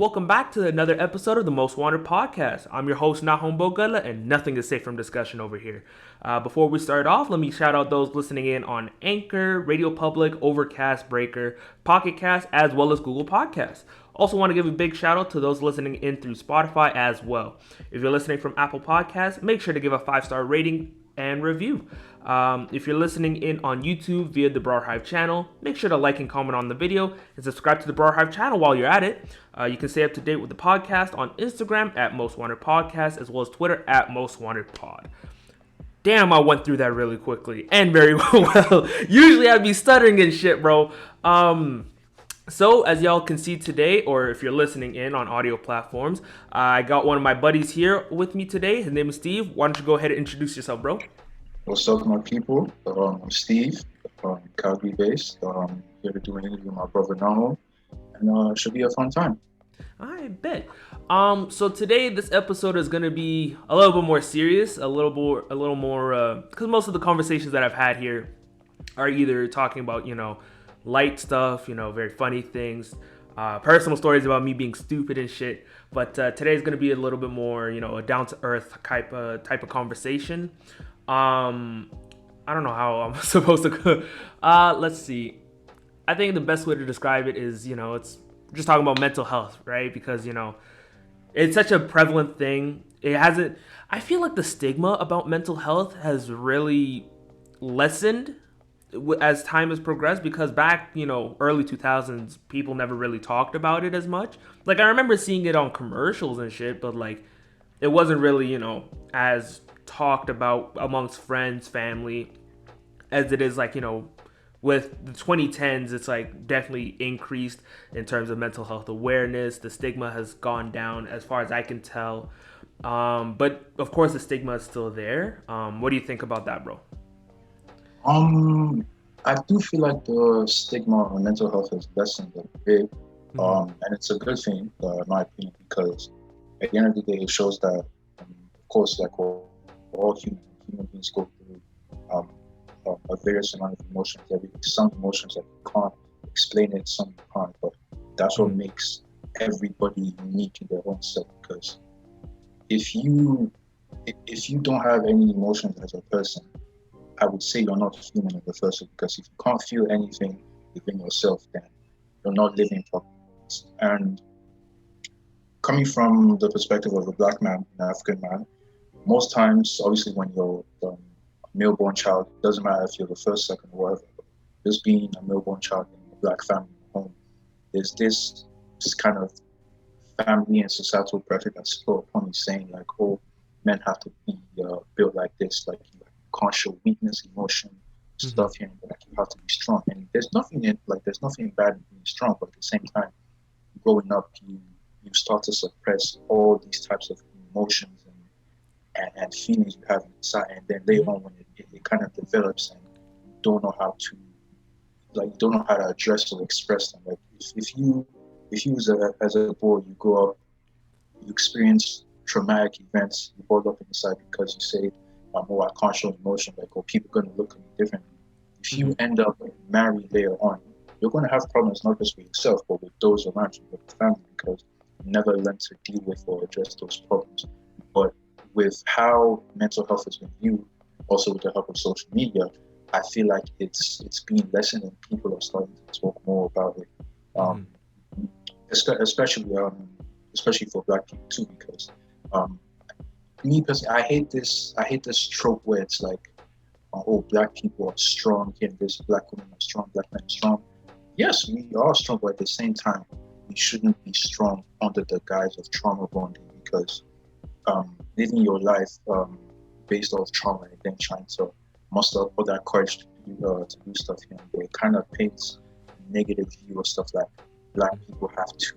welcome back to another episode of the Most Wanted Podcast. I'm your host, Nahom Bogala, and nothing is safe from discussion over here. Before we start off, let me shout out those listening in on Anchor, Radio Public, Overcast, Breaker, Pocket Cast, as well as Google Podcasts. Also want to give a big shout out to those listening in through Spotify as well. If you're listening from Apple Podcasts, make sure to give a 5-star rating and review. If you're listening in on YouTube via the BrarHive channel, make sure to like and comment on the video and subscribe to the BrarHive channel while you're at it. You can stay up to date with the podcast on Instagram at Most Wanted Podcast, as well as Twitter at Most Wanted Pod. Damn, I went through that really quickly and very well. Usually I'd be stuttering and shit, bro. So, as y'all can see today, or if you're listening in on audio platforms, I got one of my buddies here with me today. His name is Steve. Why don't you go ahead and introduce yourself, bro? What's up, my people? I'm Steve, Calgary based. Here to do an interview with my brother Namo, and it should be a fun time. I bet. So today, this episode is gonna be a little bit more serious, a little more, because most of the conversations that I've had here are either talking about, light stuff, very funny things, personal stories about me being stupid and shit. But today's gonna be a little bit more, a down to earth type of conversation. I don't know how I'm supposed to. Let's see. I think the best way to describe it is, it's just talking about mental health, right? Because it's such a prevalent thing. It hasn't. I feel like the stigma about mental health has really lessened as time has progressed, because back, early 2000s, people never really talked about it as much. Like, I remember seeing it on commercials and shit, but like, it wasn't really, as talked about amongst friends, family, as it is like, with the 2010s. It's like definitely increased in terms of mental health awareness. The stigma has gone down as far as I can tell. But of course the stigma is still there. What do you think about that, bro? I do feel like the stigma on mental health has lessened a bit, and it's a good thing, in my opinion, because at the end of the day, it shows that, of course, like all human beings go through a various amount of emotions. Some emotions that you can't explain it, some you can't, but that's what makes everybody unique in their own self. Because if you don't have any emotions as a person, I would say you're not human in the first place, because if you can't feel anything within yourself, then you're not living properly. And coming from the perspective of a black man, an African man, most times, obviously, when you're a male-born child, it doesn't matter if you're the first, second, or whatever, but just being a male-born child in a black family home, there's this kind of family and societal pressure that's put upon you, saying like, oh, men have to be built like this, like you can't show weakness, emotion, stuff here, but like you have to be strong. And there's nothing bad in being strong, but at the same time, growing up, you start to suppress all these types of emotions and feelings you have inside, and then later on when it kind of develops and you don't know how to address or express them. Like if you as a boy, you grow up, you experience traumatic events, you hold up inside because you say, oh, I can't show emotion, like, or people are going to look at me differently. If you end up married later on, you're going to have problems not just with yourself, but with those around you, with the family, because you never learn to deal with or address those problems. But with how mental health has been viewed, also with the help of social media, I feel like it's being lessened and people are starting to talk more about it. Especially for black people too, because me personally, I hate this trope where it's like, oh, black people are strong, and this black women are strong, black men are strong. Yes, we are strong, but at the same time, we shouldn't be strong under the guise of trauma bonding, because living your life based off trauma and then trying to muster up all that courage to do stuff here and there, it kind of paints a negative view of stuff like black people have to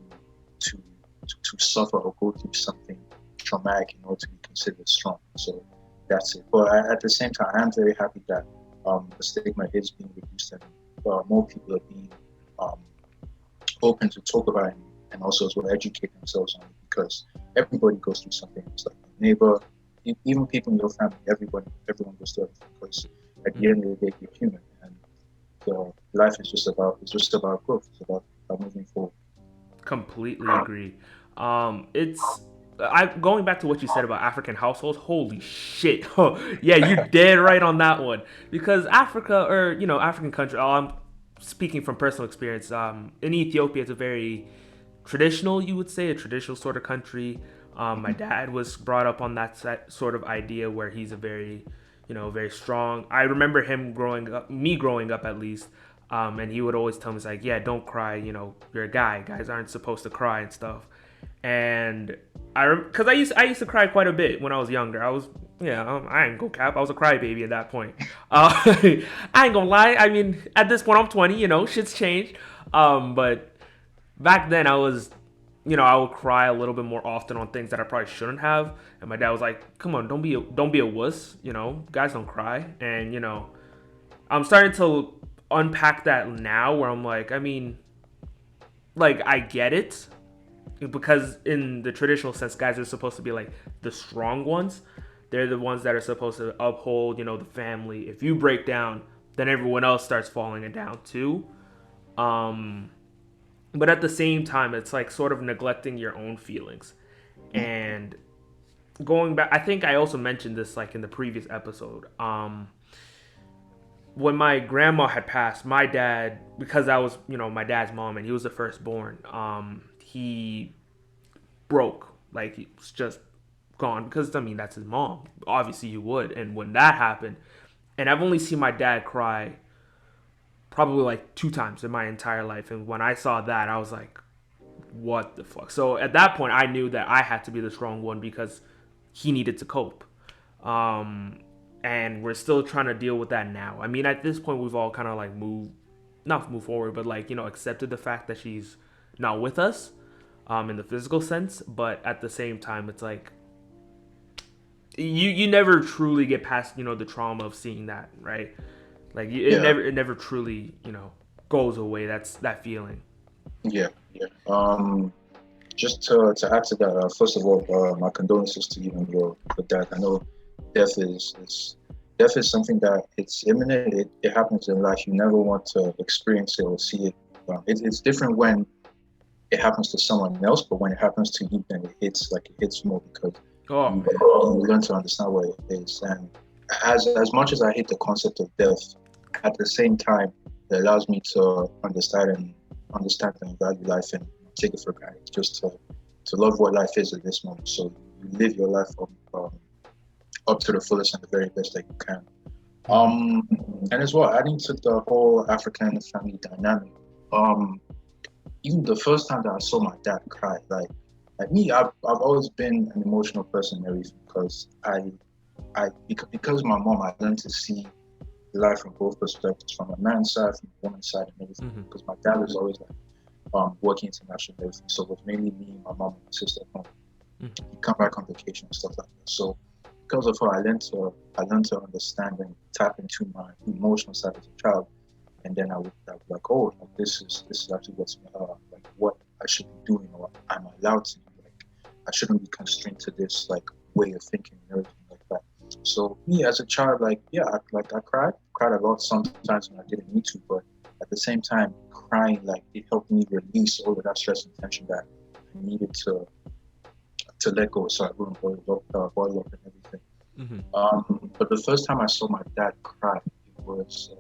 suffer or go through something traumatic in order to be considered strong. So that's it. But at the same time, I am very happy that the stigma is being reduced and more people are being open to talk about it, and also as well educate themselves on it, because everybody goes through something. It's like your neighbor, even people in your family, everyone goes through everything, because at the end of the day, you're human, and life is just about growth. It's about moving forward. Completely agree. It's I going back to what you said about African households. Holy shit! Oh, yeah, you dead right on that one. Because Africa, or African country. I'm speaking from personal experience. In Ethiopia, it's a very traditional, you would say, a traditional sort of country. My dad was brought up on that sort of idea where he's a very, very strong. I remember him growing up, me growing up at least, and he would always tell me, he's like, yeah, don't cry, you're a guy. Guys aren't supposed to cry and stuff. And because I used to cry quite a bit when I was younger. I was, yeah, I ain't gonna cap. I was a crybaby at that point. I ain't gonna lie. I mean, at this point, I'm 20. Shit's changed. But back then, I would cry a little bit more often on things that I probably shouldn't have. And my dad was like, "Come on, don't be a wuss. Guys don't cry." And I'm starting to unpack that now, where I'm like, I mean, like I get it, because in the traditional sense, guys are supposed to be like the strong ones. They're the ones that are supposed to uphold, the family. If you break down, then everyone else starts falling down too. Um, but at the same time, it's like sort of neglecting your own feelings. And going back, I think I also mentioned this like in the previous episode. When my grandma had passed, my dad, because I was, my dad's mom and he was the firstborn, he broke. Like, he was just gone, because I mean, that's his mom. Obviously you would. And when that happened, and I've only seen my dad cry probably like 2 times in my entire life. And when I saw that, I was like, what the fuck? So at that point, I knew that I had to be the strong one, because he needed to cope. And we're still trying to deal with that now. I mean, at this point, we've all kind of like not moved forward, but like, accepted the fact that she's not with us, in the physical sense. But at the same time, it's like, you never truly get past, the trauma of seeing that, right? Like, Yeah, it never truly, goes away. That's that feeling. yeah, yeah. Just to add to that, first of all, my condolences to you and your dad. I know death is something that it's imminent. It happens in life. You never want to experience it or see it. It's different when it happens to someone else, but when it happens to you, then it hits more, because Oh you, man. you learn to understand what it is. And as much as I hate the concept of death, at the same time, it allows me to understand and value life, and take it for granted. Just to love what life is at this moment. So you live your life up to the fullest and the very best that you can. Mm-hmm. And as well, adding to the whole African family dynamic. Um, Even the first time that I saw my dad cry, like me, I've always been an emotional person and everything, because because my mom, I learned to see life from both perspectives, from a man's side, from a woman's side, and everything. Mm-hmm. Because my dad was always like working international and everything, so it was mainly me, my mom, and my sister at home. Mm-hmm. He'd come back on vacation and stuff like that. So because of her, I learned to understand and tap into my emotional side as a child. And then I would like, oh, like, this is actually what's like what I should be doing, or I'm allowed to do. Like, I shouldn't be constrained to this like way of thinking and everything like that. So me as a child, like, yeah, I cried a lot sometimes when I didn't need to, but at the same time, crying, like, it helped me release all of that stress and tension that I needed to let go, so I wouldn't boil up and everything. Mm-hmm. But the first time I saw my dad cry, it was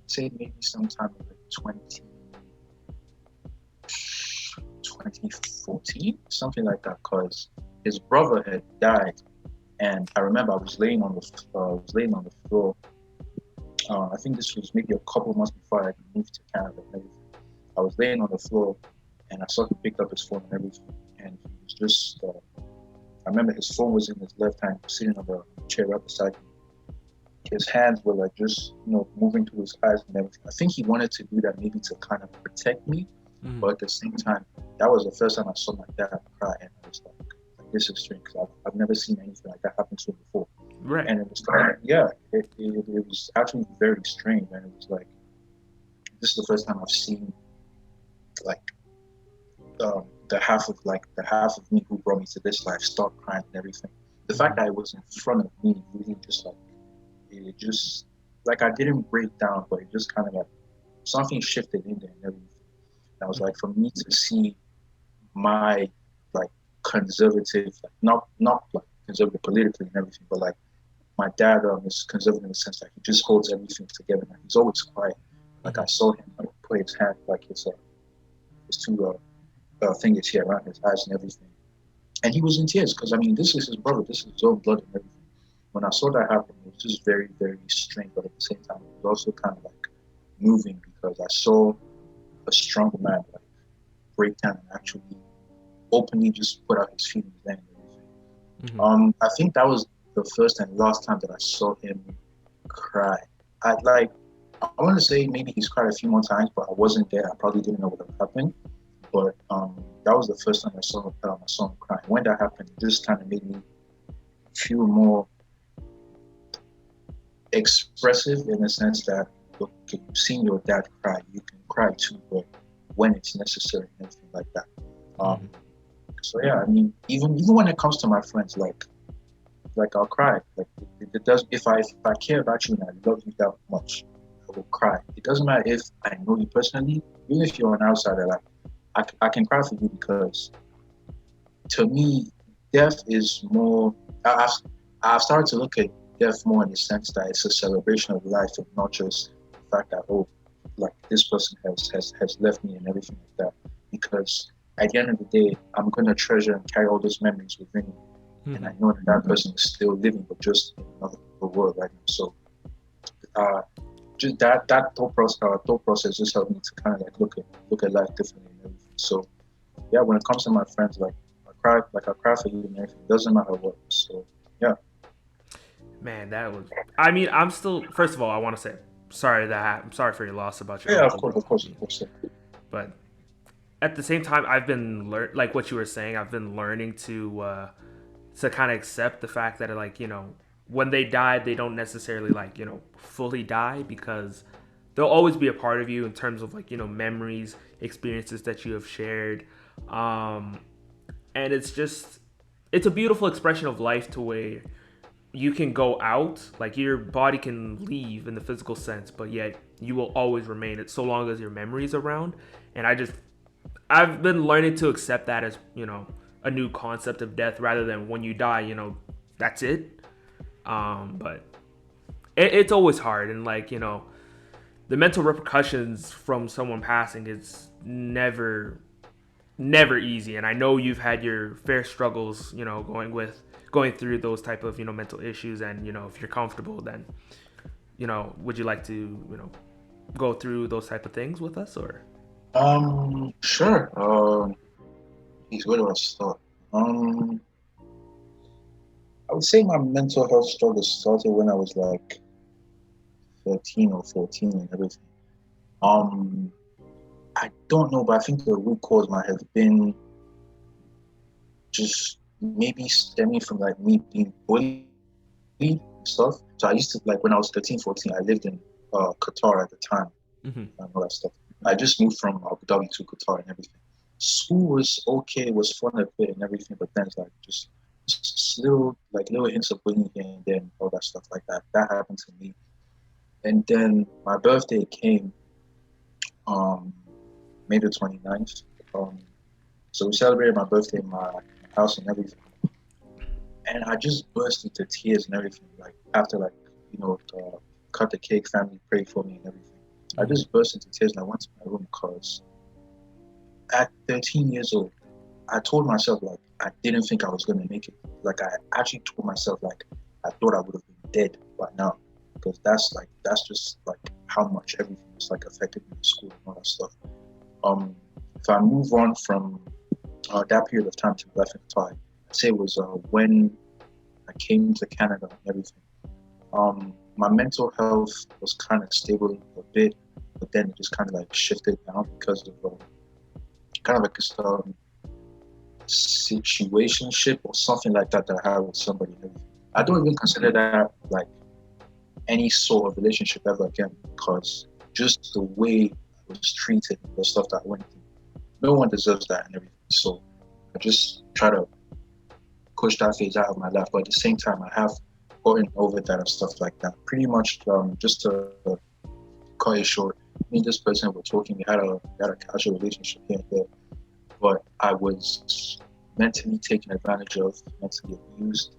say maybe sometime in like 2014, something like that, because his brother had died, and I remember I was laying on the floor. I think this was maybe a couple months before I moved to Canada and everything. I was laying on the floor, and I saw he picked up his phone and everything, and he was just. I remember his phone was in his left hand, sitting on the chair right beside me. His hands were like just moving to his eyes and everything. I think he wanted to do that maybe to kind of protect me, Mm-hmm. but at the same time, that was the first time I saw my dad cry, and I was like this is strange, because I've never seen anything like that happen to him before. Right. And it was like, yeah, it was actually very strange, and it was like, this is the first time I've seen like the half of me who brought me to this life start crying and everything. The fact that it was in front of me really just like, it just, like, I didn't break down, but it just kind of like something shifted in there and everything. And I was like, for me to see my like conservative, like not like conservative politically and everything, but like my dad is conservative in the sense that he just holds everything together and he's always quiet. Like I saw him put his hand like his two fingers here around his eyes and everything, and he was in tears because I mean this is his brother, this is his own blood and everything. When I saw that happen, it was just very very strange, but at the same time it was also kind of like moving because I saw a strong man like break down and actually openly just put out his feelings then and everything. I think that was the first and last time that I saw him cry. I want to say maybe he's cried a few more times, but I wasn't there. I probably didn't know what happened. But that was the first time I saw him cry. When that happened, it just kind of made me feel more expressive in the sense that look, if you've seen your dad cry, you can cry too, but when it's necessary and everything like that. So yeah, I mean, even when it comes to my friends, like I'll cry. Like it does. If I care about you and I love you that much, I will cry. It doesn't matter if I know you personally, even if you're an outsider. Like I can cry for you because to me, death is more. I've started to look at death more in the sense that it's a celebration of life and not just the fact that oh, like this person has left me and everything like that. Because at the end of the day, I'm gonna treasure and carry all those memories within me, and I know that person is still living, but just in another world right now. So, just that thought process just helped me to kind of like look at life differently and everything. So, yeah, when it comes to my friends, like I cry for you and everything. It doesn't matter what. So, yeah. Man, that was. I mean, I'm still. First of all, I want to say sorry I'm sorry for your loss about your Yeah, uncle. of course. But at the same time, I've been like what you were saying. I've been learning to kind of accept the fact that like when they die, they don't necessarily like fully die because they'll always be a part of you in terms of like memories, experiences that you have shared, and it's a beautiful expression of life to where you can go out, like your body can leave in the physical sense, but yet you will always remain it so long as your memory is around. And I've been learning to accept that as a new concept of death rather than when you die, that's it. But it's always hard, and like the mental repercussions from someone passing is never easy. And I know you've had your fair struggles, going through those type of mental issues. And if you're comfortable, then would you like to go through those type of things with us, or? Sure. Where do I start? I would say my mental health struggle started when I was like 13 or 14 and everything. I don't know, but I think the root cause might have been just maybe stemming from like me being bullied and stuff. So I used to like when I was 13, 14, I lived in Qatar at the time and all that stuff. I just moved from Abu Dhabi to Qatar and everything. School was okay, was fun a bit and everything, but then it's like just little hints of bullying here and then all that stuff like that. That happened to me. And then my birthday came May the 29th. So we celebrated my birthday in my house and everything. And I just burst into tears and everything. Like after cut the cake, family prayed for me and everything. I just burst into tears and I went to my room because at 13 years old, I told myself like I didn't think I was gonna make it. Like I actually told myself like I thought I would have been dead by now. Because that's just like how much everything was like affected me in school and all that stuff. If I move on from that period of time to life in Thai, I'd say it was when I came to Canada and everything. My mental health was kind of stable a bit, but then it just kind of like shifted down because of kind of like this situationship or something like that I had with somebody and everything. I don't even consider that like any sort of relationship ever again because just the way I was treated, the stuff that I went through, no one deserves that and everything. So I just try to push that phase out of my life, but at the same time I have gotten over that and stuff like that. Pretty much just to cut it short, me and this person were talking, we had a casual relationship here and there. but I was mentally taken advantage of, mentally abused,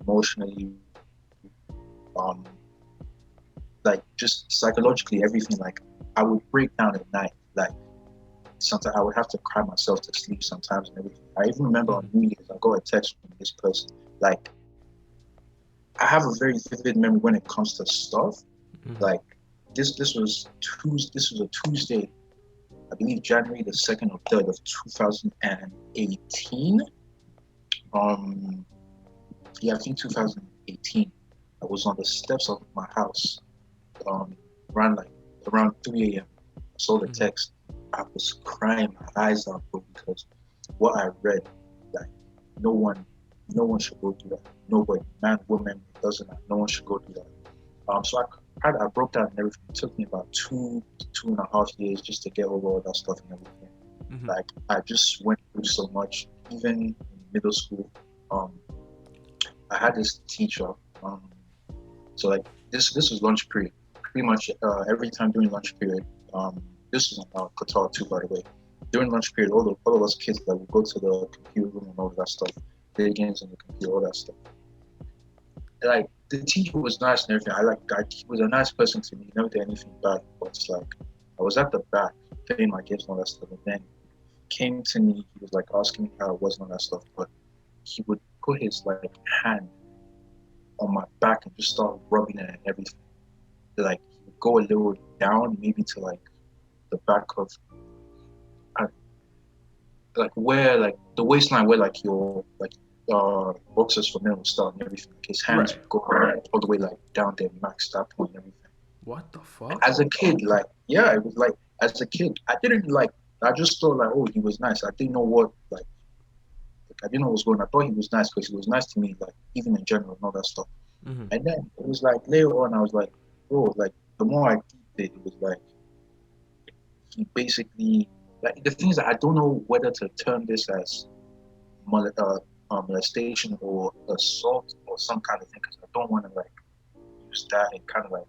emotionally, um, like just psychologically, everything. Like I would break down at night. Like sometimes I would have to cry myself to sleep sometimes and everything. I even remember on Mhm. New Year's, I got a text from this person. Like I have a very vivid memory when it comes to stuff. Mhm. Like this was Tuesday. This was a Tuesday, I believe January the 2nd or 3rd of 2018. Um, yeah, I think 2018. I was on the steps of my house, um, around like around 3 a.m. I saw the Mhm. text. I was crying my eyes out, bro, because what I read, like no one, no one should go through that. Nobody, man, woman, it doesn't matter. No one should go through that. So I cried, I broke down and everything. It took me about 2.5 years just to get over all that stuff and everything. Mhm. Like I just went through so much, even in middle school. Um, I had this teacher. Um, so like this was lunch period. Pretty much every time during lunch period. This was in Qatar too, by the way. During lunch period, all of us kids that would go to the computer room and all that stuff, play games on the computer, all that stuff. Like the teacher was nice and everything. He was a nice person to me. He never did anything bad. But it's like I was at the back playing my games and all that stuff, and then he came to me. He was like asking me how it was and all that stuff. But he would put his like hand on my back and just start rubbing it and everything. Like he would go a little down, maybe to like the back of uh, like where like the waistline where like your like boxers for men will start and everything. Like his hands Right. would go all the way like down there, max that point and everything. What the fuck? As a kid, like yeah, it was like as a kid, I didn't like. I just thought like, oh, he was nice. I didn't know what like I didn't know what was going on. I thought he was nice because he was nice to me, like even in general and all that stuff. Mhm. And then it was like later on, I was like, bro, like the more I did it, it was like he basically like the things that I don't know whether to term this as molestation or assault or some kind of thing because I don't want to like use that and kind of like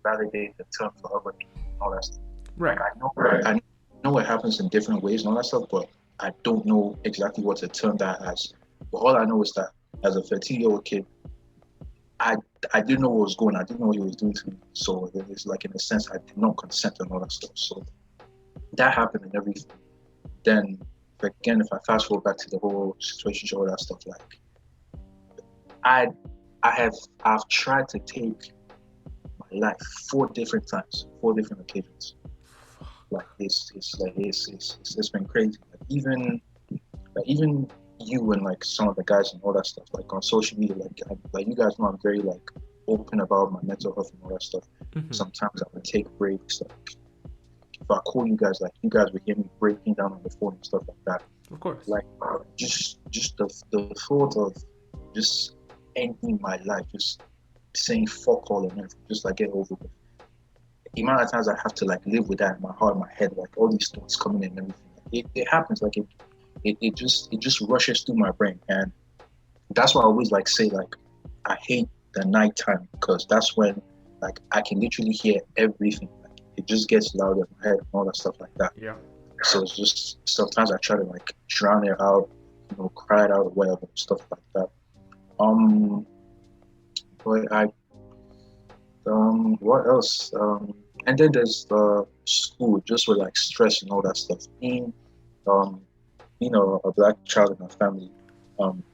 validate the term for other people and all that stuff. Like Right. I know it happens in different ways and all that stuff, but I don't know exactly what to term that as. But all I know is that as a 13-year-old kid, I I didn't know what was going on. I didn't know what he was doing to me. So it's like in a sense I did not consent and all that stuff. So that happened and everything. Then again, if I fast forward back to the whole situation, all that stuff, like I I have I've tried to take my life 4 different times, 4 different occasions. Like it's been crazy. Like even you and like some of the guys and all that stuff, like on social media, like you guys know I'm very like open about my mental health and all that stuff. Mhm. Sometimes I would take breaks. Like if I call you guys, like you guys would hear me breaking down on the phone and stuff like that. Of course. Like just the thought of just ending my life, just saying fuck all and everything, just like get over with. The amount of times I have to like live with that in my heart, in my head, like all these thoughts coming in and everything. It happens like it just rushes through my brain, and that's why I always like say like I hate the nighttime because that's when like I can literally hear everything. Like it just gets louder in my head and all that stuff like that. Yeah. So it's just sometimes I try to like drown it out, cry it out or whatever, stuff like that. Um, but what else? And then there's school, just with like stress and all that stuff. Um, being a black child in a family,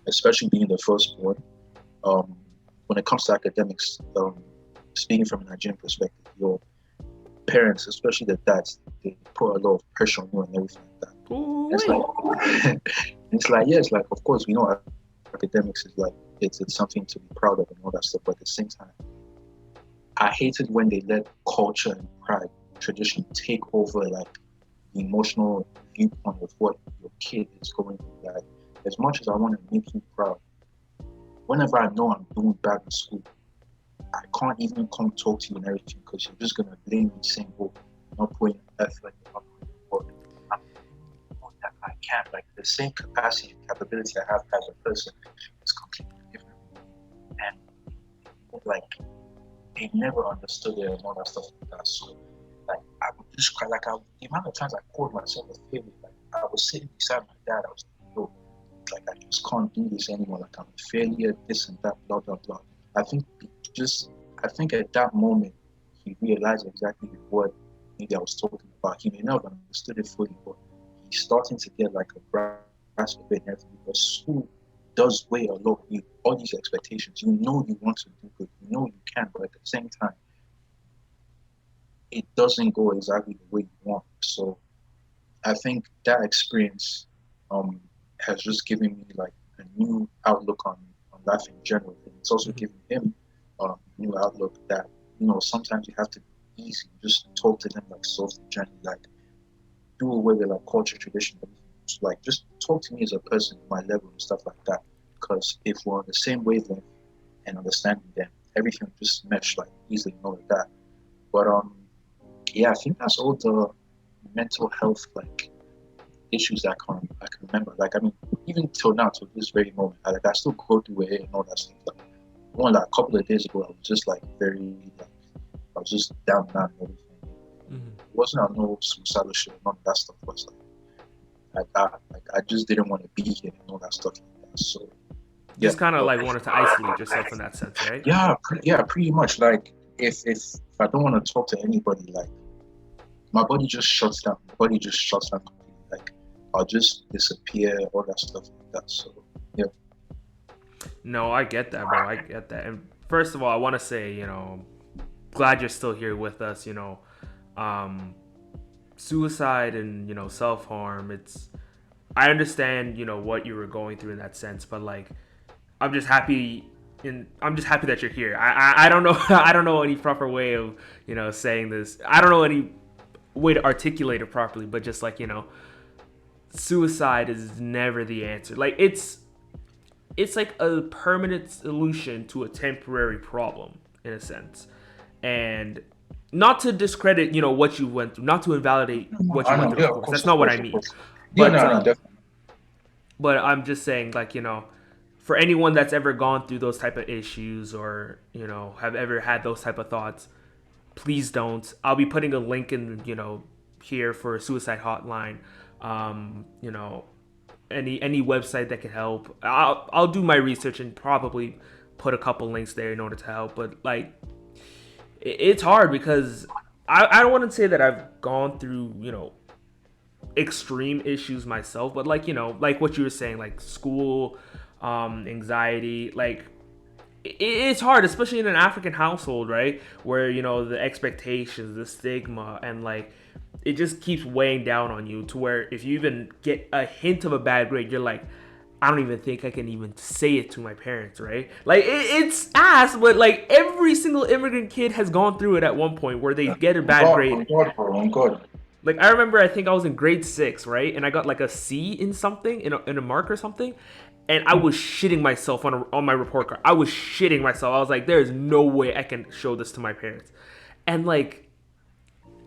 especially being the firstborn, um, when it comes to academics, speaking from a Nigerian perspective, your parents, especially the dads, they put a lot of pressure on you and everything like that. Ooh It's wee. like, it's like, yeah, it's like, of course, we know academics is like, it's something to be proud of and all that stuff, but at the same time, I hated when they let culture and pride, tradition take over like the emotional viewpoint of what your kid is going through. Like, as much as I want to make you proud, whenever I know I'm doing bad in school, I can't even come talk to you and everything because you're just gonna blame me saying, "Oh, you're not putting effort, you're not putting work." I'm doing that I can't. Like the same capacity and capability I have as a person is completely different. And like they never understood it and all that stuff like that. So like I would just cry. Like the amount of times I called myself a failure. Like I was sitting beside my dad. I was like, yo, like I just can't do this anymore. Like I'm a failure, this and that, blah blah blah. I think just I think at that moment he realized exactly what maybe I was talking about. He may not have understood it fully, but he's starting to get like a grasp of it and everything. Because school does weigh a lot with all these expectations. You know you want to do good, you know you can, but at the same time, it doesn't go exactly the way you want. So I think that experience um has just given me like a new outlook on life in general. And it's also Mhm. given him a new outlook that, sometimes you have to be easy, just talk to them like soft and gently, like do away with like culture, tradition, everything. So, like just talk to me as a person, my level and stuff like that. Because if we're on the same wavelength and understanding, then everything will just mesh like easily and all of that. But yeah, I think that's all the mental health like issues that I can remember. Like I mean, even till now, to this very moment, I still go through it and all that stuff. Like one like a couple of days ago, I was just like very like I was just down and everything. Mhm. It wasn't on no suicidal shit, none of that stuff. Was like I just didn't want to be here and all that stuff like that. So yeah, Just kind of but like wanted to isolate yourself in that sense, right? yeah, pretty much. Like if I don't want to talk to anybody, like my body just shuts down. My body just shuts down completely. Like I'll just disappear, all that stuff like that. So yeah, No, I get that, bro. I get that. And first of all, I want to say, glad you're still here with us. Um, suicide and self harm. I understand what you were going through in that sense, but like I'm just happy. I'm just happy that you're here. I don't know I don't know any proper way of saying this. I don't know any way to articulate it properly, but just like suicide is never the answer. Like it's like a permanent solution to a temporary problem in a sense, and not to discredit what you went through, not to invalidate what you I went know. through. Yeah, Of course, that's of not what I course, of mean. course. Yeah, But no, no, definitely. I'm just saying, like for anyone that's ever gone through those type of issues or have ever had those type of thoughts, please don't. I'll be putting a link in here for a suicide hotline. You know, any website that can help. I'll do my research and probably put a couple links there in order to help. But like, it's hard because I don't want to say that I've gone through extreme issues myself, but like like what you were saying, like school, anxiety, like it's hard, especially in an African household, right? Where the expectations, the stigma, and like it just keeps weighing down on you to where if you even get a hint of a bad grade, you're like, I don't even think I can even say it to my parents, right? Like it's ass, but like every single immigrant kid has gone through it at one point where they get a bad On grade. God, bro, on God. Like I remember, I think I was in grade 6, right, and I got like a C in something in a mark or something, and I was shitting myself on my report card. I was shitting myself. I was like, there is no way I can show this to my parents, and like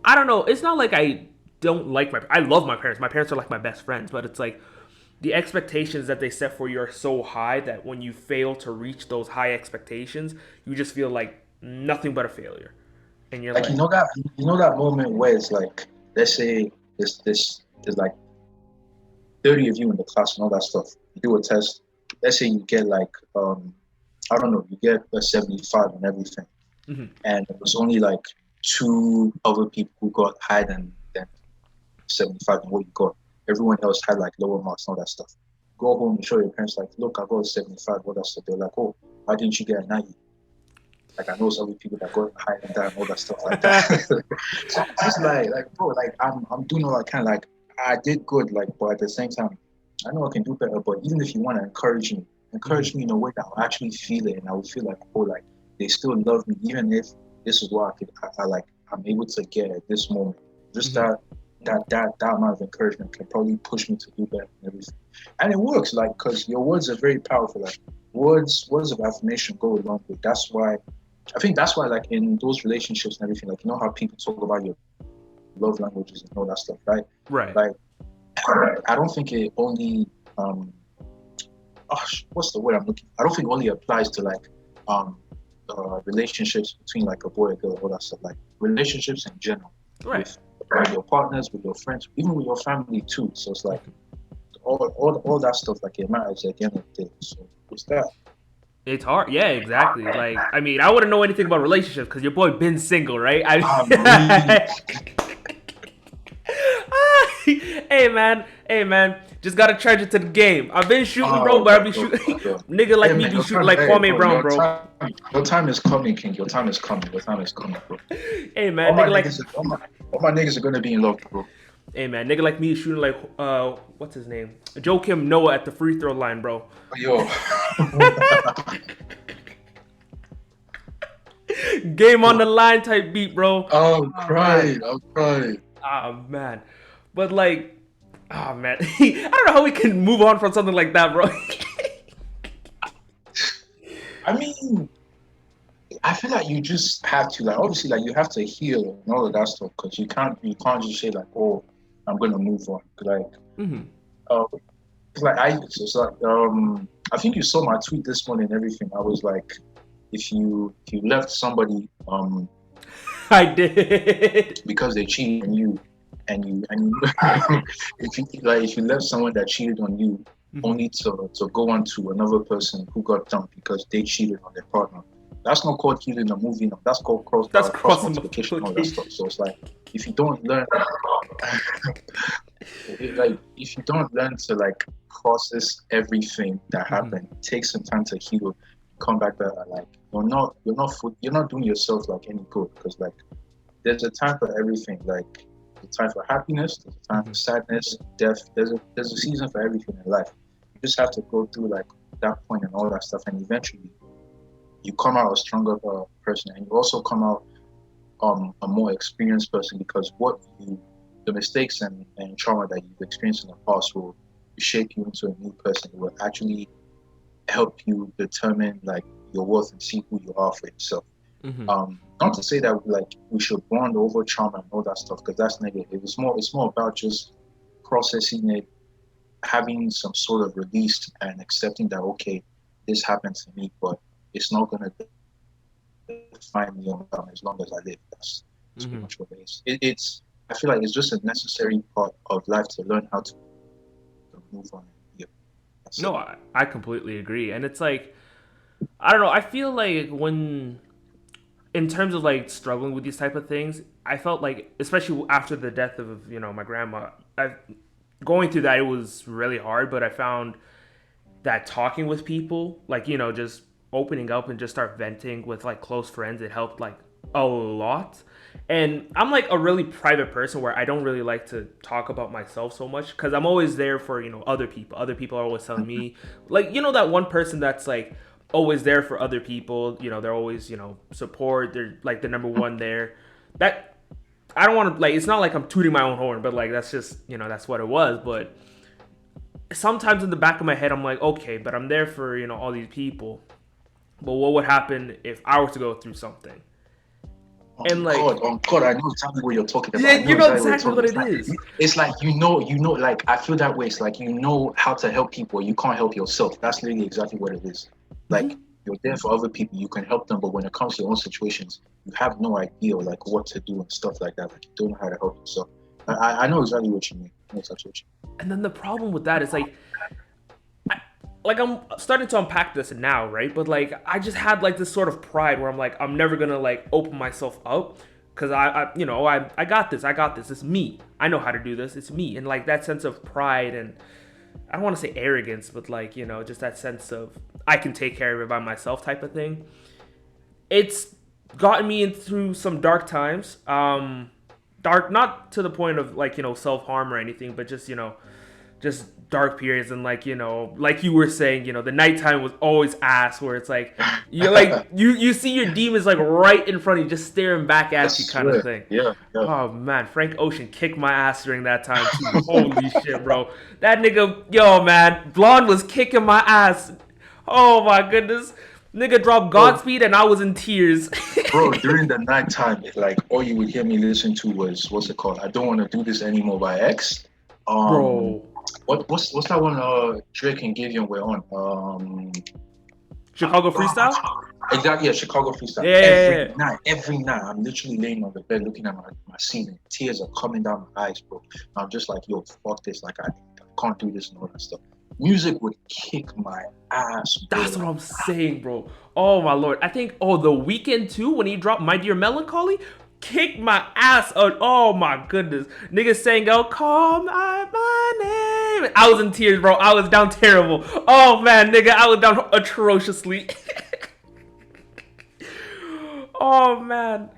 I don't know. It's not like I don't like I love my parents. My parents are like my best friends, but it's like the expectations that they set for you are so high that when you fail to reach those high expectations, you just feel like nothing but a failure, and you're Like like, that moment where it's like, let's say there's like 30 of you in the class and all that stuff. You do a test. Let's say you get like I don't know, you get a 75 and everything, mm-hmm, and it was only like two other people who got higher than 75 and what you got. Everyone else had like lower marks and all that stuff. Go home and show your parents like, look, I got a 75, all that stuff. They're like, oh, why didn't you get a 90? Like I know some other people that got higher than that and all that stuff like that. So it's just like bro, like I'm doing all I can. Like I did good, like but at the same time, I know I can do better. But even if you want to mm-hmm, encourage me in a way that I'll actually feel it and I will feel like, oh, like they still love me, even if this is what I like I'm able to get at this moment. Just mm-hmm. that amount of encouragement can probably push me to do better and everything. And it works, like because your words are very powerful. Like words of affirmation go a long way. That's why I think that's why, like in those relationships and everything, like you know how people talk about your love languages and all that stuff, right? Right. Like, I don't think it only, um, what's the word I'm looking? I don't think it only applies to like, um, relationships between like a boy and a girl, all that stuff. Like relationships in general, Right. with your partners, with your friends, even with your family too. So it's like all that stuff, like it matters at the end of the day. So what's that? It's hard. Yeah, exactly. Like, I mean, I wouldn't know anything about relationships because your boy been single, right? Me. Hey man, just gotta charge it to the game. I've been shooting, bro, Oh, but I be bro, shooting. bro. Nigga like Hey me man, be your shooting time, like hey Kwame bro, Brown, bro. your time is coming, King. Your time is coming. Your time is coming, bro. Hey man, All my niggas are gonna be in love, bro. hey man, nigga like me shooting like what's his name? Joe Kim Noah at the free throw line, bro. Yo. Game on the line type beat, bro. I'm Oh, crying. man. I'm crying. Oh man, but like, oh man, I don't know how we can move on from something like that, bro. I mean, I feel like you just have to, like, obviously, like, you have to heal and all of that stuff because you can't just say like, oh, I'm gonna move on. Like, Mm-hmm. it's like it's like I think you saw my tweet this morning and everything. I was like, if you left somebody I did. because they cheated on you, and you if you left someone that cheated on you Mm-hmm. only to go on to another person who got dumped because they cheated on their partner. That's not called healing or moving on. That's called That's cross crossing multiplication, all that stuff. multiplication. So it's like if you don't learn, like if you don't learn to like process everything that Mm-hmm. happened, take some time to heal, come back better. Like you're not doing yourself like any good because like there's a time for everything. Like there's a time for happiness, there's a time Mm-hmm. for sadness, death. There's a season for everything in life. You just have to go through like that point and all that stuff, and eventually you come out a stronger person, and you also come out a more experienced person because the mistakes and trauma that you've experienced in the past will shape you into a new person. It will actually help you determine like your worth and see who you are for yourself. Mm-hmm. Not to say that like we should bond over trauma and all that stuff because that's negative. It's more about just processing it, having some sort of release and accepting that okay, this happened to me, but it's not gonna define me as long as I live. That's pretty Mm-hmm. much what it is. It's I feel like it's just a necessary part of life to learn how to move on. Yeah, that's it. No, I completely agree, and it's like I don't know. I feel like when in terms of like struggling with these type of things, I felt like especially after the death of my grandma, going through that it was really hard. But I found that talking with people, like just opening up and just start venting with like close friends, it helped like a lot. And I'm like a really private person where I don't really like to talk about myself so much because I'm always there for other people. Other people are always telling me like that one person that's like always there for other people. They're always support. They're like the number one there. That I don't want to like. It's not like I'm tooting my own horn, but like that's just that's what it was. But sometimes in the back of my head, I'm like, okay, but I'm there for all these people. But what would happen if I were to go through something? And like, Oh God, I know exactly what you're talking about. yeah, I know you know exactly what you're exactly talking what about. it is. It's like like I feel that way. It's like you know how to help people, you can't help yourself. That's literally exactly what it is. Like Mm-hmm. you're there for other people, you can help them, but when it comes to your own situations, you have no idea like what to do and stuff like that. Like you don't know how to help yourself. I know exactly what you mean. I know exactly what you mean. And then the problem with that is like I'm starting to unpack this now, right? But like I just had like this sort of pride where I'm like I'm never gonna like open myself up because I got this. I got this. It's me. I know how to do this. It's me. And like that sense of pride and I don't want to say arrogance, but like just that sense of I can take care of it by myself type of thing. It's gotten me through some dark times. Dark, not to the point of like self harm or anything, but just dark periods and like like you were saying the nighttime was always ass where it's like you're like you see your demons like right in front of you just staring back I at you kind of swear. thing. Yeah, yeah. Oh man, Frank Ocean kicked my ass during that time too. Holy shit, bro. That nigga, yo man, Blonde was kicking my ass. Oh my goodness. Nigga dropped Bro, Godspeed and I was in tears. bro, during the nighttime, like all you would hear me listen to was what's it called? I don't want to do this anymore by X. Um, Bro. what's that one? Drake and Gideon were on. Chicago Freestyle? Exactly, yeah, Chicago freestyle. Yeah. Every night, I'm literally laying on the bed looking at my scene, and tears are coming down my eyes, bro. And I'm just like, yo, fuck this. Like, I can't do this and all that stuff. Music would kick my ass, bro. That's what I'm saying, bro. Oh my lord. I think the weekend too, when he dropped My Dear Melancholy, kicked my ass out. Oh my goodness. Niggas saying, "Oh, call my name." I was in tears, bro. I was down terrible. Oh man, nigga, I was down atrociously. Oh man.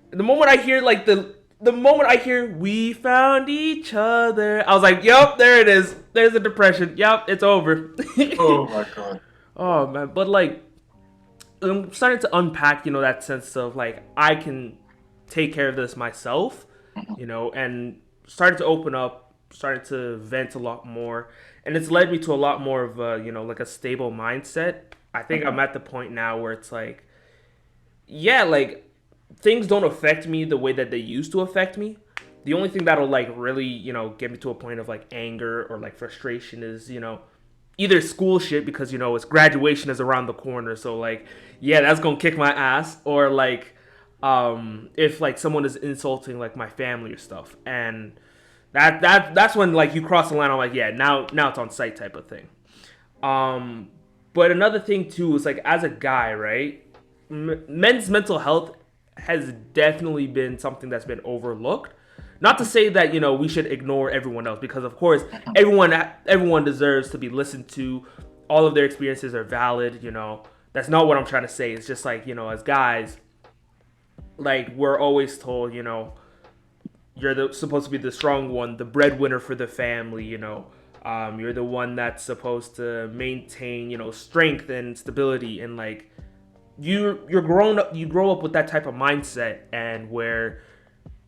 The moment I hear like the moment I hear "We found each other," I was like, "Yup, there it is. There's the depression. Yup, it's over." Oh my god. Oh man, but like I'm starting to unpack, that sense of like I can take care of this myself, and starting to open up, starting to vent a lot more, and it's led me to a lot more of a, like a stable mindset. I think I'm at the point now where it's like, yeah, like things don't affect me the way that they used to affect me. The only thing that'll like really, get me to a point of like anger or like frustration is, either school shit because it's graduation is around the corner, so like yeah, that's gonna kick my ass, or like if like someone is insulting like my family or stuff, and that's when like you cross the line. I'm like, yeah, now it's on site type of thing. But another thing too is like as a guy, right? Men's mental health has definitely been something that's been overlooked. Not to say that we should ignore everyone else, because of course everyone deserves to be listened to. All of their experiences are valid. That's not what I'm trying to say. It's just like as guys, like we're always told, you're supposed to be the strong one, the breadwinner for the family. You're the one that's supposed to maintain strength and stability, and like you're grown up. You grow up with that type of mindset, and where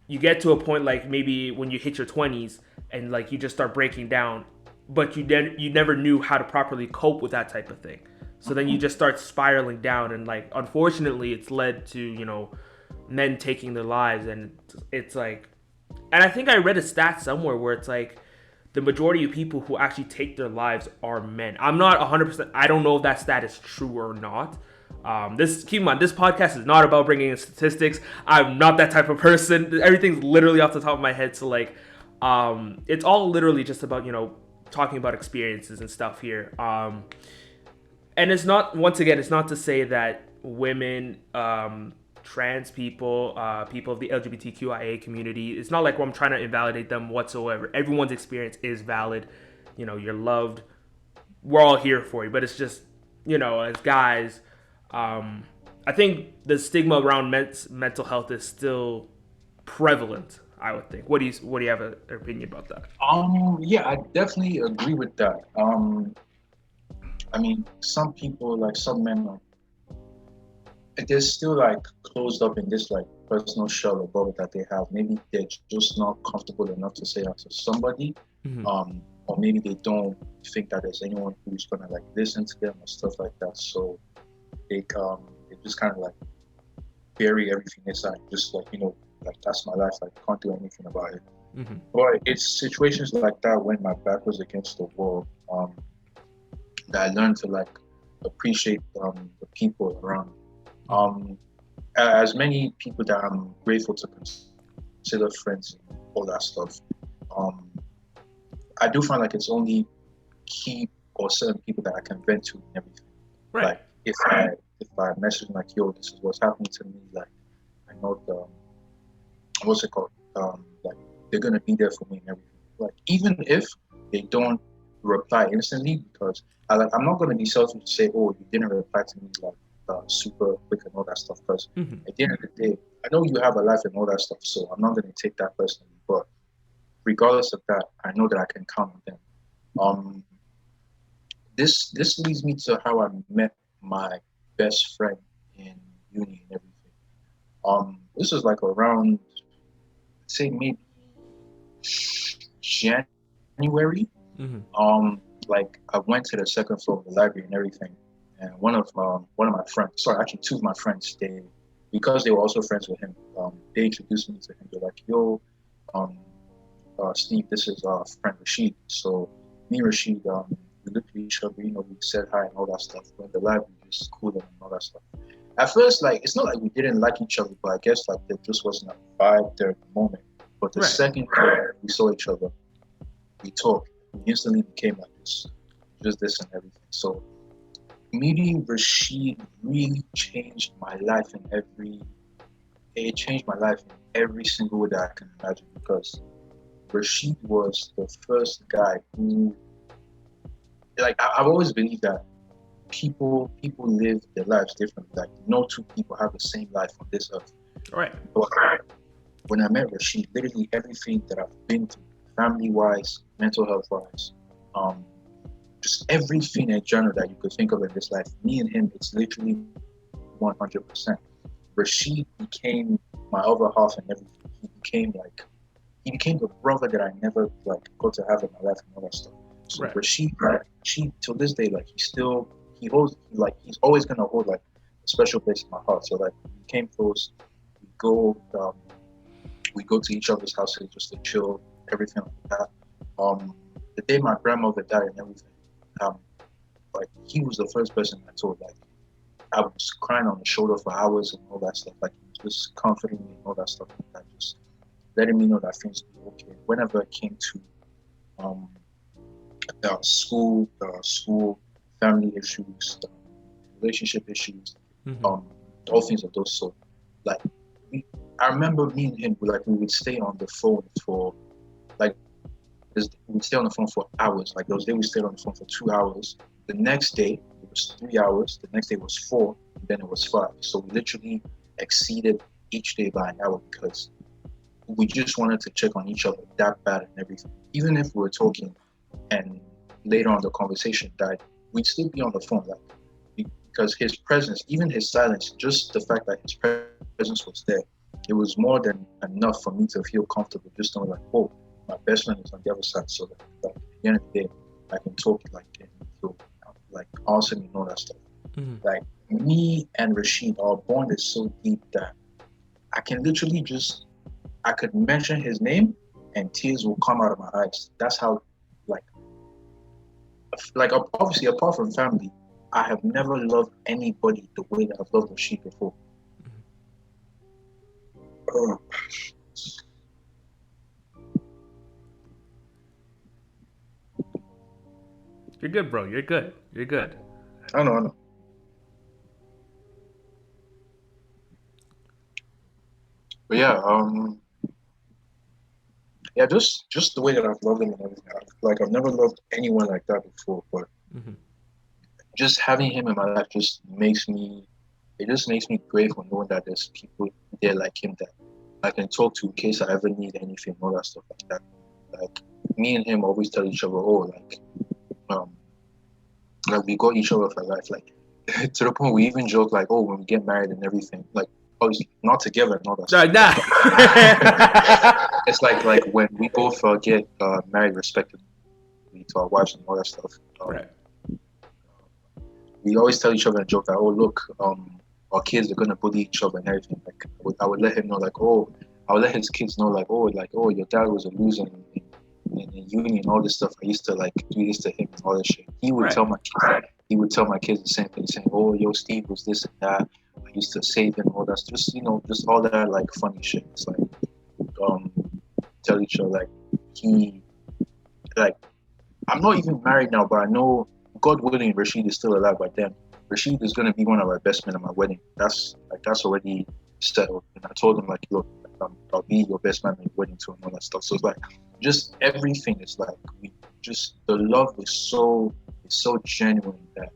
you get to a point like maybe when you hit your 20s and like you just start breaking down, but you never knew how to properly cope with that type of thing. So then you just start spiraling down, and like unfortunately it's led to men taking their lives. And it's like, and I think I read a stat somewhere where it's like the majority of people who actually take their lives are men. I'm not 100%, I don't know if that stat is true or not. Keep in mind, this podcast is not about bringing in statistics. I'm not that type of person. Everything's literally off the top of my head. So like, it's all literally just about talking about experiences and stuff here. And it's not, once again, it's not to say that women, trans people, people of the LGBTQIA community, it's not like I'm trying to invalidate them whatsoever. Everyone's experience is valid. You're loved. We're all here for you. But it's just, as guys, I think the stigma around mental health is still prevalent, I would think. What do you have an opinion about that? Yeah, I definitely agree with that. I mean, some people, like some men, they're still like closed up in this like personal shell of bubble that they have. Maybe they're just not comfortable enough to say that to somebody, or maybe they don't think that there's anyone who's gonna like listen to them or stuff like that. So they just kind of like bury everything inside, just like like that's my life. Like can't do anything about it. But it's situations like that when my back was against the wall, that I learned to like appreciate the people around me. As many people that I'm grateful to consider friends and all that stuff, I do find like it's only key or certain people that I can vent to and everything. Right. Like if I message like, yo, this is what's happening to me, like I know the what's it called? Like they're gonna be there for me and everything. Like even if they don't reply instantly, because I'm not gonna be selfish to say, oh, you didn't reply to me like super quick and all that stuff. Because at the end of the day, I know you have a life and all that stuff, so I'm not gonna take that personally. But regardless of that, I know that I can count on them. This leads me to how I met my best friend in uni and everything. This was like around, say maybe January. Like I went to the second floor of the library and everything, and one of my friends, sorry, actually two of my friends, because they were also friends with him, they introduced me to him. They're like, yo, Steve, this is our friend Rashid. So me and Rashid, we looked at each other, we said hi and all that stuff. We're in the library, just cooler and all that stuff. At first, like, it's not like we didn't like each other, but I guess like there just wasn't a vibe there at the moment. But the Right. second time we saw each other, we talked. We instantly became like just this and everything. So meeting Rashid really changed my life in every. It changed my life in every single way that I can imagine, because Rashid was the first guy who, like, I've always believed that people live their lives differently. Like, no two people have the same life on this earth. Right. But when I met Rashid, literally everything that I've been through, family-wise, mental health-wise, just everything in general that you could think of in this life, me and him, it's literally 100%. Rashid became my other half and everything. He became the brother that I never like got to have in my life and all that stuff. So Right. Rashid, till this day, like he holds, like, he's always gonna hold like a special place in my heart. So like, we came close. We go to each other's houses just to chill, everything like that. The day my grandmother died and everything, like, he was the first person I told. Like, I was crying on his shoulder for hours and all that stuff. Like, he was just comforting me and all that stuff like that, just letting me know that things were okay. Whenever it came to school, family issues, relationship issues, all things of those sort. Like, I remember me and him, we would stay on the phone for like, we'd stay on the phone for hours. Like, those days we stayed on the phone for 2 hours. The next day it was 3 hours. The next day was 4, and then it was 5. So we literally exceeded each day by an hour, because we just wanted to check on each other that bad and everything. Even if we were talking and later on the conversation died, we'd still be on the phone, like, because his presence, even his silence, just the fact that his presence was there, it was more than enough for me to feel comfortable, just knowing, like, oh, my best friend is on the other side, so that, like, at the end of the day, I can talk, like, and he'll, like, answer me and all that stuff. Like, me and Rashid, our bond is so deep that I can literally I could mention his name and tears will come out of my eyes. That's how, like, obviously, apart from family, I have never loved anybody the way that I've loved Rashid before. You're good, bro. You're good. You're good. I know. But yeah, just the way that I've loved him and everything. I've never loved anyone like that before. But just having him in my life just makes me grateful knowing that there's people there like him that I can talk to in case I ever need anything, all that stuff like that. Like, me and him always tell each other, oh, like we got each other for life. Like, to the point we even joke, like, oh, when we get married and everything, like, obviously not together and all that stuff. It's like when we both get married respectively to our wives and all that stuff. Right. We always tell each other and joke that, oh, look, our kids are gonna bully each other and everything. Like, I would let him know, like, oh, I would let his kids know, like, oh, your dad was a loser in uni and all this stuff. I used to, like, do this to him and all that shit. He would tell my kids. He would tell my kids the same thing, saying, oh, yo, Steve was this and that. I used to save him, all that. Just, just all that, like, funny shit. It's like, tell each other, like, I'm not even married now, but I know, God willing, Rashid is still alive by then. Rashid is gonna be one of my best men at my wedding. That's already settled. And I told him, like, look, I'll be your best man at your wedding too and all that stuff. So it's like, just everything is like, the love is so genuine that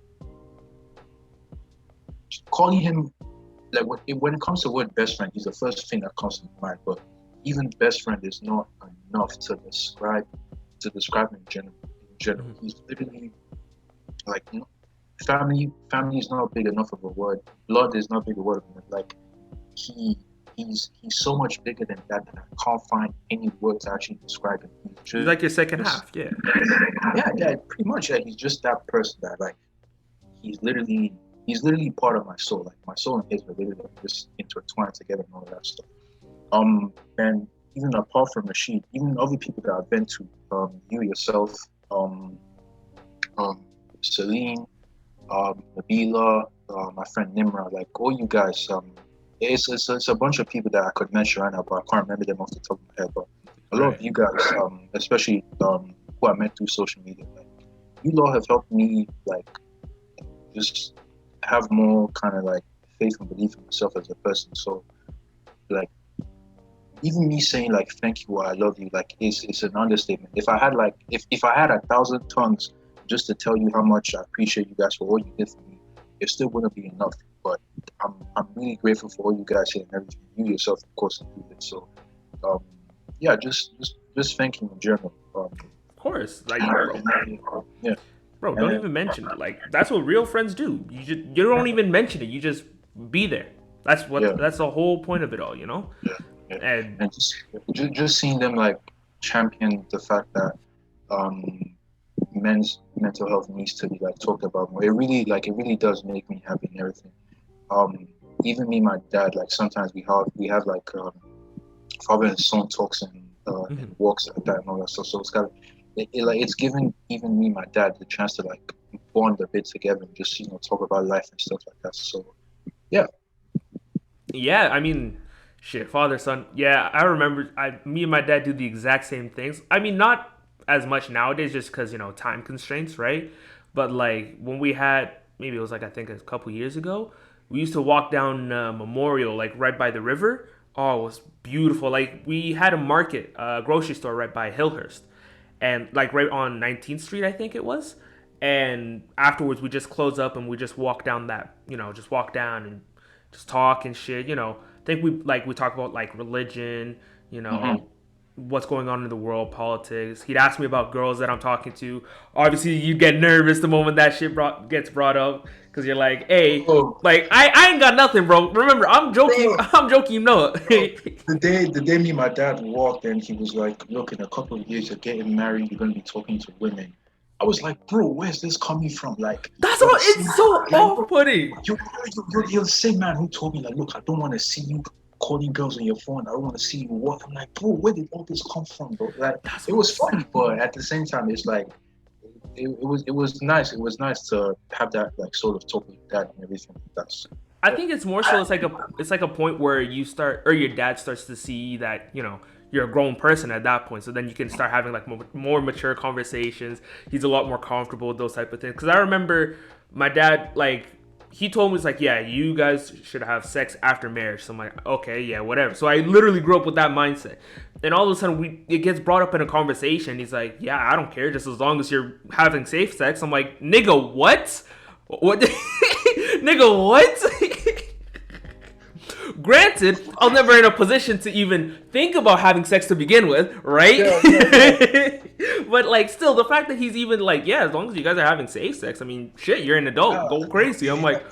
calling him, like, when it comes to the word best friend, he's the first thing that comes to mind. But even best friend is not enough to describe him in general. He's literally, like, family is not big enough of a word. Blood is not big a word. Like, he's so much bigger than that I can't find any word to actually describe him. He's like your second half, yeah. Yeah, pretty much. Yeah, he's just that person that, like, he's literally part of my soul. Like, my soul and his are literally just intertwined together and all that stuff. And even apart from Rashid, even other people that I've been to, you yourself, Celine, Nabila, my friend Nimra, like all you guys, it's a bunch of people that I could mention right now, but I can't remember them off the top of my head. But a lot of Right. you guys, especially who I met through social media, like you lot have helped me like just have more kind of like faith and belief in myself as a person. So like even me saying like thank you or I love you, like is an understatement. If I had like if I had 1,000 tongues just to tell you how much I appreciate you guys for all you did for me, it still wouldn't be enough. But I'm really grateful for all you guys here and everything. You yourself, of course, included. So um yeah, just thank you in general. Of course, like, Yeah, bro, and don't even mention it. Like, that's what real friends do. You don't even mention it. You just be there. yeah, That's the whole point of it all, you know. yeah, yeah. And And just seeing them like champion the fact that um men's mental health needs to be like talked about more. It really does make me happy and everything. Um, Even me, my dad, like sometimes we have like father and son talks and mhm. walks like that and all that stuff. So it's got like it's given even me, my dad, the chance to like bond a bit together and just talk about life and stuff like that. So yeah, Yeah, I mean, shit, father son. Yeah, I remember. Me and my dad do the exact same things. I mean, not as much nowadays, just because time constraints, right? But like when we had, maybe it was like I think a couple years ago, we used to walk down Memorial, like right by the river. Oh, it was beautiful. Like we had a market, a grocery store right by Hillhurst, and like right on 19th Street, I think it was. And afterwards, we just close up and we just walk down that, just walk down and just talk and shit. I think we talk about like religion, hmm what's going on in the world, politics. He'd ask me about girls that I'm talking to. Obviously, you get nervous the moment that shit gets brought up because you're like, hey, oh, like I ain't got nothing, bro. Remember, I'm joking. bro, I'm joking. No. bro. The day me and my dad walked and he was like, look, in a couple of years you're getting married, you're gonna be talking to women. I was like, bro, where's this coming from? Like, That's you're the what. same, It's so like, bro, off-putting. you're the same man who told me, like, look, I don't want to see you calling girls on your phone. I don't want to see you what. I'm like, bro, where did all this come from, bro? Like, That's it what I'm was funny, saying. but at the same time, it's like, it was nice. It was nice to have that, like, sort of talk with dad and everything. That's, I yeah. think it's more so it's like a point where you start or your dad starts to see that you're a grown person at that point. So then you can start having like more mature conversations. He's a lot more comfortable with those type of things. Because I remember my dad like he told me it's like yeah you guys should have sex after marriage. So I'm like okay yeah whatever. So I literally grew up with that mindset. And all of a sudden it gets brought up in a conversation. He's like yeah I don't care just as long as you're having safe sex. I'm like nigga what? What? Nigga, what? Granted, I was never in a position to even think about having sex to begin with, right? Yeah, yeah, yeah. But like, still, the fact that he's even like, yeah, as long as you guys are having safe sex, I mean, shit, you're an adult, Yeah, go crazy. I'm like,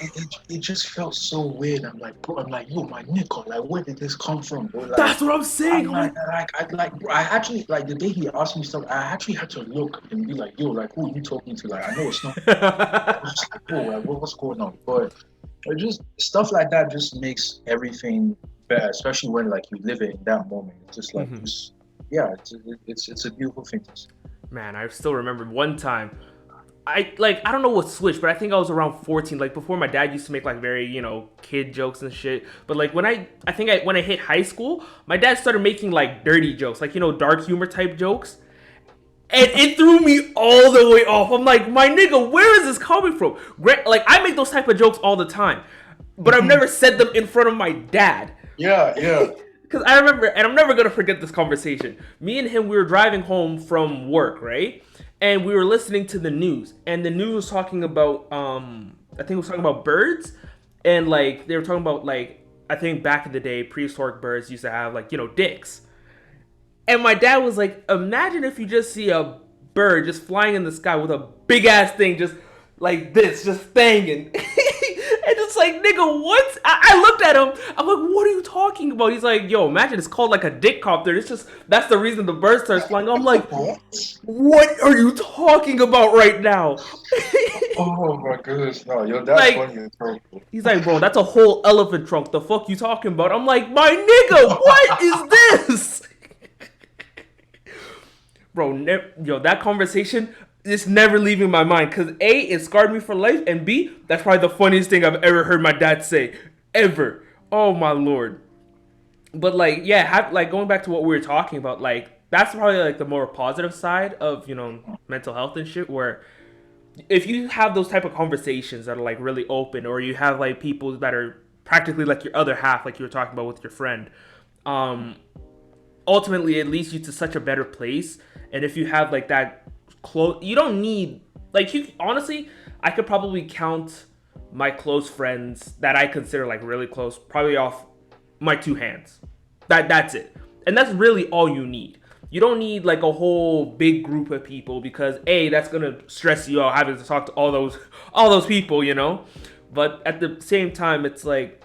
it just felt so weird. I'm like, bro, I'm like, yo, my nigga, like, where did this come from, bro? Like, that's what I'm saying. I'm I'm like, bro, I actually, like, the day he asked me stuff, I actually had to look and be like, yo, like, who are you talking to? Like, I know it's not. I was just like, bro, like, what's going on? But it just stuff like that just makes everything better, especially when like you live it in that moment. It's just like, mhm. just yeah, it's a beautiful thing to see. Man, I still remember one time. I don't know what switched, but I think I was around 14. Like before, my dad used to make like very kid jokes and shit. But like when I hit high school, my dad started making like dirty jokes, like dark humor type jokes, and it threw me all the way off. I'm like, my nigga, where is this coming from? Like I make those type of jokes all the time, but I've Mhm. never said them in front of my dad. Yeah, yeah. Because I remember, and I'm never gonna forget this conversation. Me and him, we were driving home from work, right? And we were listening to the news, and the news was talking about, I think it was talking about birds, and like they were talking about like I think back in the day, prehistoric birds used to have like dicks. And my dad was like, imagine if you just see a bird just flying in the sky with a big ass thing just like this, just banging. And it's like, nigga, what? I looked at him. I'm like, what are you talking about? He's like, yo, imagine it's called like a dick copter. It's just, that's the reason the bird starts flying. I'm like, What? what are you talking about right now? Oh my goodness, no, yo, that's Like, funny as hell. he's like, bro, that's a whole elephant trunk. The fuck you talking about? I'm like, my nigga, what is this? Bro, yo, that conversation, it's never leaving my mind because A, it scarred me for life, and B, that's probably the funniest thing I've ever heard my dad say ever. Oh my lord. But like, yeah, like going back to what we were talking about, like that's probably like the more positive side of mental health and shit. Where if you have those type of conversations that are like really open, or you have like people that are practically like your other half, like you were talking about with your friend, um, ultimately it leads you to such a better place. And if you have like that close, you don't need like you honestly, I could probably count my close friends that I consider like really close, probably off my two hands. That's it. And that's really all you need. You don't need like a whole big group of people because A, that's gonna stress you out having to talk to all those people, But at the same time, it's like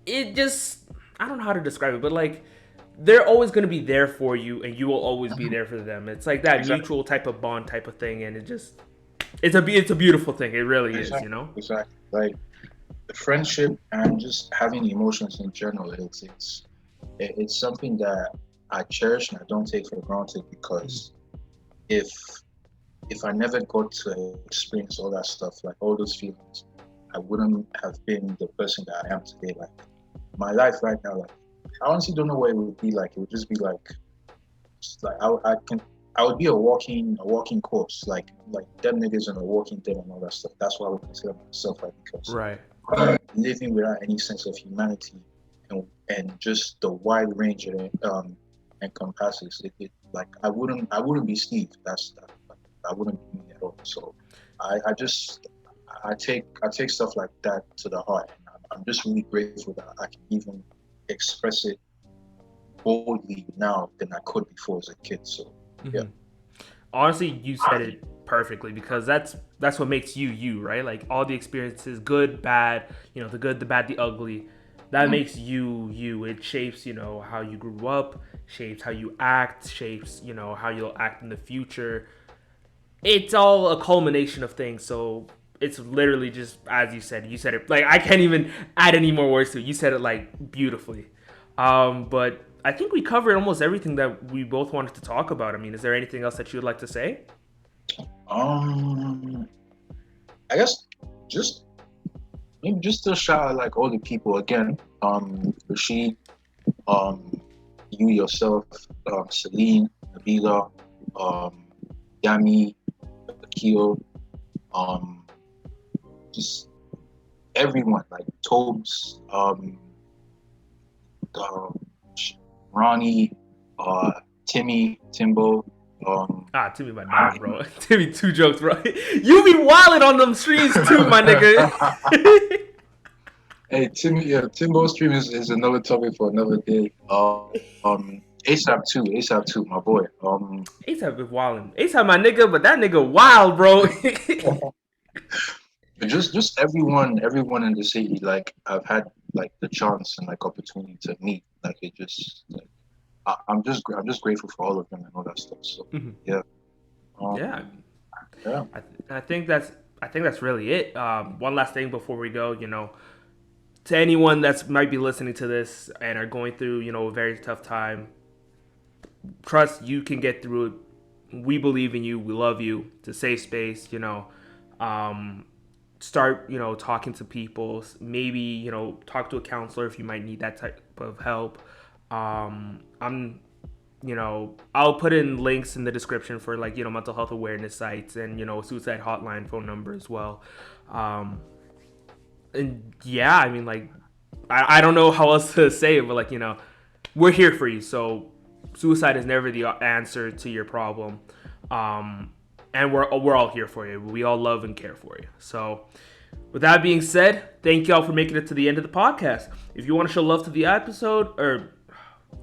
it just, I don't know how to describe it, but like they're always gonna be there for you, and you will always be there for them. It's like that mutual type of bond type of thing, and it's a beautiful thing. It really is, Exactly. Like the friendship and just having emotions in general, it's something that I cherish and I don't take for granted because if I never got to experience all that stuff, like all those feelings, I wouldn't have been the person that I am today. Like my life right now, like I honestly don't know what it would be like. It would just be like I would be a walking corpse, like them niggas and a walking dead and all that stuff. That's why I would consider myself like because Right. Living without any sense of humanity and just the wide range it encompasses. Like I wouldn't be Steve. I wouldn't be me at all. So I take stuff like that to the heart. And I'm just really grateful that I can even express it boldly now than I could before as a kid. So yeah. Honestly, you said it perfectly because that's what makes you, right? Like all the experiences, good, bad, the good, the bad, the ugly, that makes you. It shapes, how you grew up, shapes how you act, shapes, how you'll act in the future. It's all a culmination of things. So it's literally just as you said it. Like I can't even add any more words to it. You said it like beautifully. But I think we covered almost everything that we both wanted to talk about. I mean, is there anything else that you would like to say? I guess just maybe just to shout out like all the people again. Rashid, you yourself, Celine, Nabila, Yami, Akio, just everyone like Tobes, Ronnie, Timmy, Timbo. Timmy, my nigga, bro. Timmy, two jokes, bro. You be wilding on them streams too, my nigga. Hey, Timbo stream is another topic for another day. ASAP too, my boy. ASAP is wilding. ASAP, my nigga, but that nigga wild, bro. just everyone in the city, like I've had like the chance and like opportunity to meet. Like it just like I'm just grateful for all of them and all that stuff. So yeah. Yeah. I think that's really it. One last thing before we go, to anyone that's might be listening to this and are going through, a very tough time, trust you can get through it. We believe in you. We love you. It's a safe space, start, talking to people, maybe, talk to a counselor if you might need that type of help. I'll put in links in the description for like, mental health awareness sites and, suicide hotline phone number as well. And yeah, I mean, like, I don't know how else to say it, but like, we're here for you. So suicide is never the answer to your problem. And we're all here for you. We all love and care for you. So with that being said, thank y'all for making it to the end of the podcast. If you want to show love to the episode,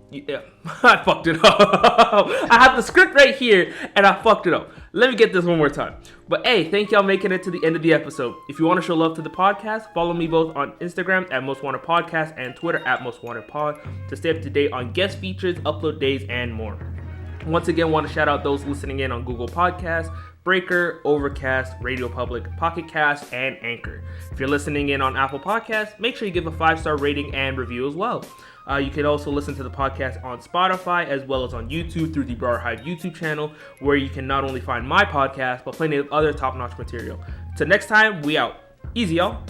yeah, I fucked it up. I have the script right here, and I fucked it up. Let me get this one more time. But hey, thank y'all making it to the end of the episode. If you want to show love to the podcast, follow me both on Instagram at Most Wanted Podcast and Twitter at Most Wanted Pod to stay up to date on guest features, upload days, and more. Once again, want to shout out those listening in on Google Podcasts, Breaker, Overcast, Radio Public, Pocket Cast, and Anchor. If you're listening in on Apple Podcasts, make sure you give a 5-star rating and review as well. You can also listen to the podcast on Spotify as well as on YouTube through the BrarHive YouTube channel, where you can not only find my podcast, but plenty of other top-notch material. Till next time, we out. Easy, y'all.